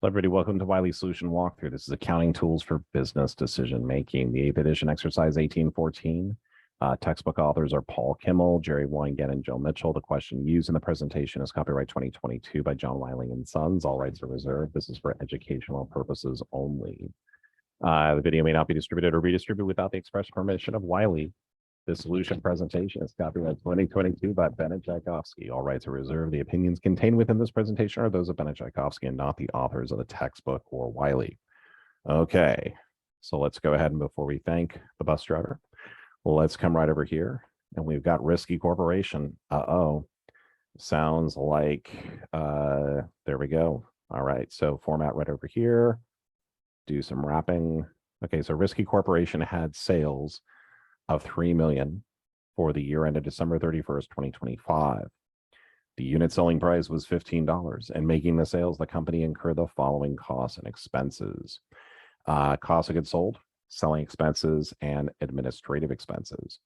Hello, everybody. Welcome to Wiley Solution Walkthrough. This is Accounting Tools for Business Decision Making, the 8th edition, exercise 1814. Textbook authors are Paul Kimmel, Jerry Weingen, and Joe Mitchell. The question used in the presentation is copyright 2022 by John Wiley and Sons. All rights are reserved. This is for educational purposes only. The video may not be distributed or redistributed without the express permission of Wiley. This solution presentation is copyright 2022 by Bennett Tchaikovsky. All rights are reserved. The opinions contained within this presentation are those of Bennett Tchaikovsky and not the authors of the textbook or Wiley. Okay, so let's go ahead and before we thank the bus driver, let's come right over here. And we've got Risky Corporation. Sounds like, there we go. All right, so format right over here. Do some wrapping. Okay, so Risky Corporation had sales of $3 million for the year ended December 31st, 2025. The unit selling price was $15, and making the sales, the company incurred the following costs and expenses. Cost of goods sold, selling expenses, and administrative expenses.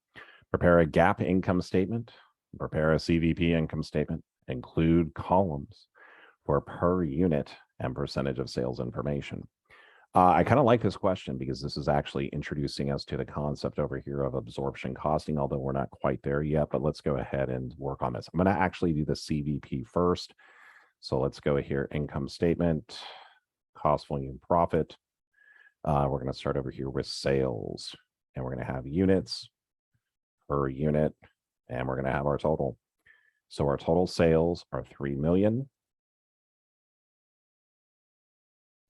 Prepare a GAAP income statement, prepare a CVP income statement, include columns for per unit and percentage of sales information. I kind of like this question because this is actually introducing us to the concept over here of absorption costing, although we're not quite there yet, but let's go ahead and work on this. I'm going to actually do the CVP first. So let's go here, income statement, cost, volume, profit. We're going to start over here with sales, and we're going to have units per unit, and we're going to have our total. So our total sales are 3 million.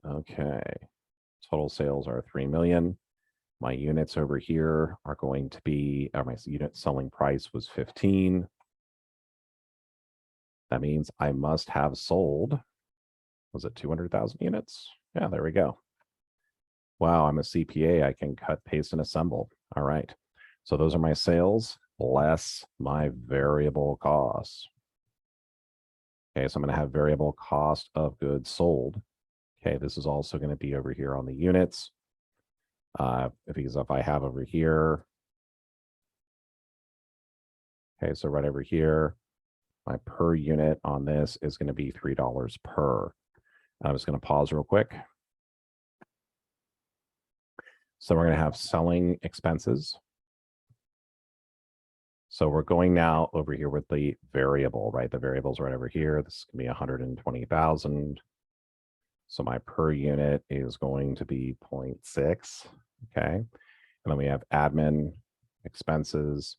Okay. Total sales are 3 million. My units over here are going to be, my unit selling price was 15. That means I must have sold, was it 200,000 units? Yeah, there we go. Wow, I'm a CPA. I can cut, paste, and assemble. All right. So those are my sales less my variable costs. Okay, so I'm going to have variable cost of goods sold. Okay, this is also going to be over here on the units. Because if I have over here, okay, so right over here, my per unit on this is going to be $3 per. I'm just going to pause real quick. So we're going to have selling expenses. So we're going now over here with the variable, right? The variable's right over here. This is going to be 120,000. So my per unit is going to be 0.6, okay? And then we have admin expenses.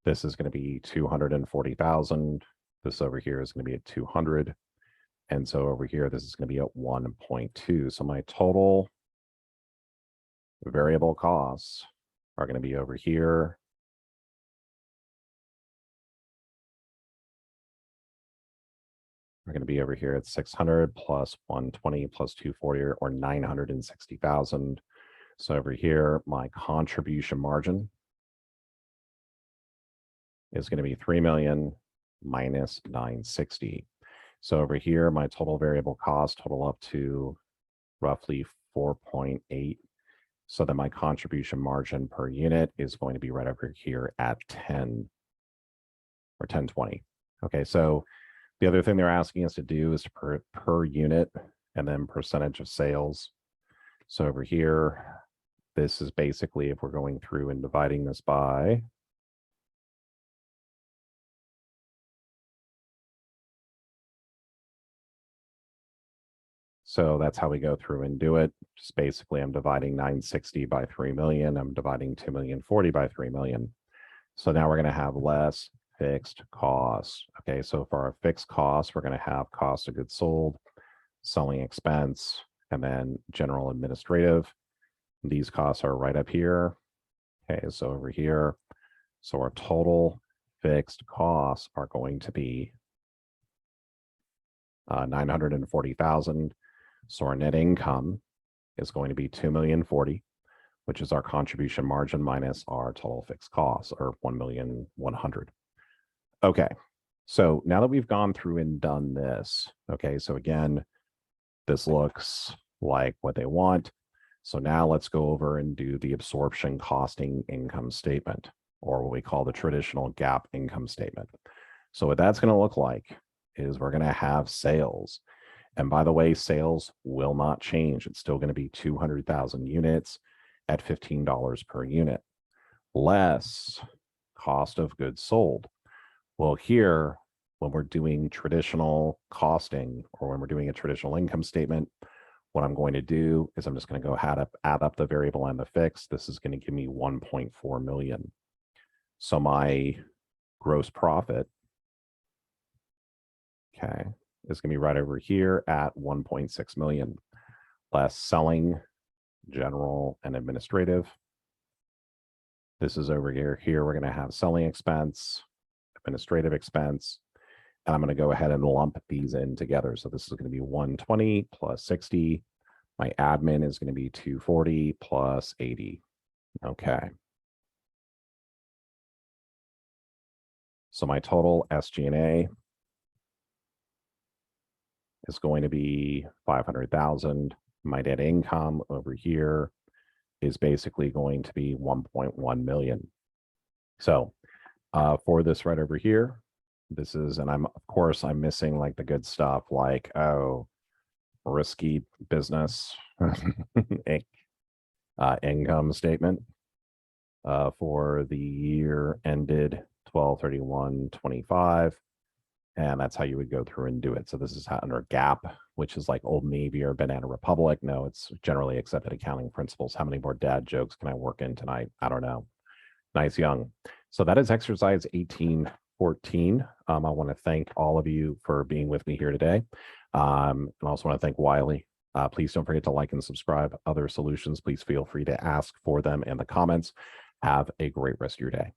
This is going to be 240,000. This over here is going to be at 200. And so over here, this is going to be at 1.2. So my total variable costs are going to be over here. We're going to be over here at 600 plus 120 plus 240 or 960,000. So over here, my contribution margin is going to be 3 million minus 960. So over here, my total variable cost total up to roughly 4.8. So then my contribution margin per unit is going to be right over here at 10 or 1020. Okay, so the other thing they're asking us to do is per unit and then percentage of sales. So over here, this is basically if we're going through and dividing this by. So that's how we go through and do it. Just basically, I'm dividing 960 by 3 million. I'm dividing 2,040,000 by 3 million. So now we're going to have less fixed costs. Okay, so for our fixed costs, we're going to have cost of goods sold, selling expense, and then general administrative. These costs are right up here. Okay, so over here. So our total fixed costs are going to be 940,000. So our net income is going to be 2,040,000, which is our contribution margin minus our total fixed costs, or 1,100,000. Okay, so now that we've gone through and done this, okay, so again, this looks like what they want. So now let's go over and do the absorption costing income statement, or what we call the traditional GAAP income statement. So what that's going to look like is we're going to have sales. And by the way, sales will not change. It's still going to be 200,000 units at $15 per unit, less cost of goods sold. Well, here, when we're doing traditional costing or when we're doing a traditional income statement, what I'm going to do is I'm just going to go add up the variable and the fixed. This is going to give me 1.4 million. So my gross profit, okay, is going to be right over here at 1.6 million, less selling, general, and administrative. This is over here. Here we're going to have selling expense, administrative expense, and I'm going to go ahead and lump these in together. So this is going to be 120 plus 60. My admin is going to be 240 plus 80. Okay. So my total SG&A is going to be 500,000. My net income over here is basically going to be 1.1 million. So for this right over here, this is, and I'm, of course, I'm missing like the good stuff like, oh, risky business income statement for the year ended 12/31/25. And that's how you would go through and do it. So this is under GAAP, which is like Old Navy or Banana Republic. No, it's generally accepted accounting principles. How many more dad jokes can I work in tonight? I don't know. Nice young. So that is exercise 1814. I want to thank all of you for being with me here today. And I also want to thank Wiley. Please don't forget to like and subscribe. Other solutions, please feel free to ask for them in the comments. Have a great rest of your day.